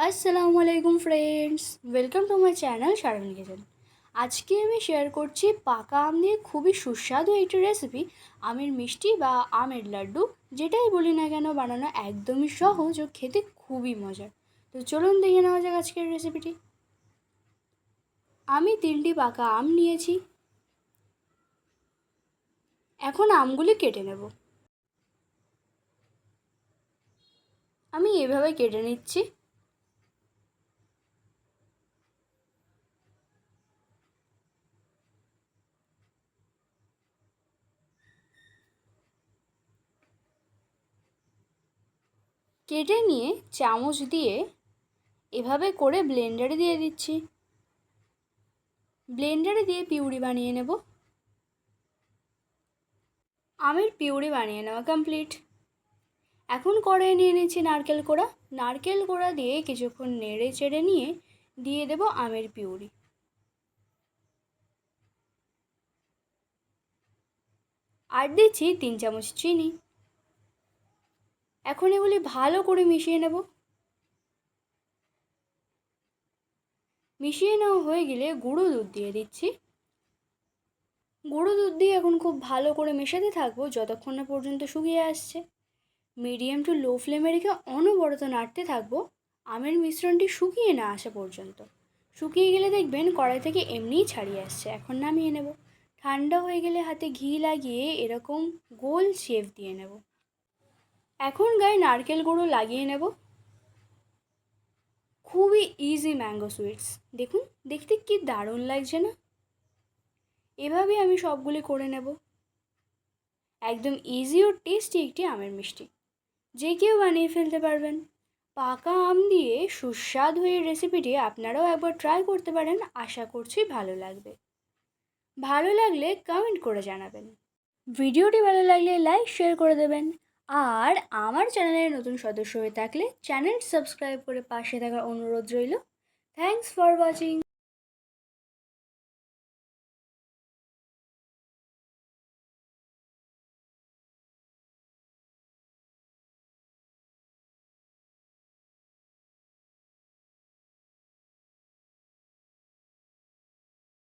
আসসালামু আলাইকুম friends, welcome to my channel Sharmin kitchen. আজকে আমি শেয়ার করছি পাকা আম দিয়ে খুবই সুস্বাদু একটি রেসিপি। আমের মিষ্টি বা আমের লাড্ডু, যেটাই বলি না কেন, বানানো একদমই সহজ ও খেতে খুবই মজার। তো চলুন দেখে নেওয়া যাক আজকের রেসিপিটি। আমি 3টি পাকা আম নিয়েছি। এখন আমগুলি কেটে নেব। আমি এভাবে কেটে নিচ্ছি। কেটে নিয়ে চামচ দিয়ে এভাবে করে ব্লেন্ডারে দিয়ে দিচ্ছি। ব্লেন্ডারে দিয়ে পিউরি বানিয়ে নেব। আমের পিউরি বানিয়ে নেওয়া কমপ্লিট। এখন কড়াইয়ে নিয়ে নিচ্ছি নারকেল কোড়া। নারকেল কোড়া দিয়ে কিছুক্ষণ নেড়ে চেড়ে নিয়ে দিয়ে দেব আমের পিউরি। আর দিচ্ছি 3 চামচ চিনি। এখন এগুলি ভালো করে মিশিয়ে নেব। মিশিয়ে নেওয়া হয়ে গেলে গুঁড়ো দুধ দিয়ে দিচ্ছি। গুঁড়ো দুধ দিয়ে এখন খুব ভালো করে মেশাতে থাকবো যতক্ষণ না পর্যন্ত শুকিয়ে আসছে। মিডিয়াম টু লো ফ্লেমে রেখে অনবরত নাড়তে থাকবো আমের মিশ্রণটি শুকিয়ে না আসা পর্যন্ত। শুকিয়ে গেলে দেখবেন কড়াই থেকে এমনিই ছাড়িয়ে আসছে। এখন নামিয়ে নেব। ঠান্ডা হয়ে গেলে হাতে ঘি লাগিয়ে এরকম গোল শেপ দিয়ে নেব। এখন গায়ে নারকেল গুঁড়ো লাগিয়ে নেব। খুবই ইজি ম্যাঙ্গো সুইটস, দেখুন দেখতে কি দারুণ লাগছে না? এভাবেই আমি সবগুলি করে নেব। একদম ইজি ও টেস্টি একটি আমের মিষ্টি, যে কেউ বানিয়ে ফেলতে পারবেন। পাকা আম দিয়ে সুস্বাদু এই রেসিপিটি আপনারাও একবার ট্রাই করতে পারেন। আশা করছি ভালো লাগবে। ভালো লাগলে কমেন্ট করে জানাবেন। ভিডিওটি ভালো লাগলে লাইক শেয়ার করে দেবেন। আর আমার চ্যানেলের নতুন সদস্য হয়ে থাকলে চ্যানেল সাবস্ক্রাইব করে পাশে থাকার অনুরোধ রইল। Thanks for watching.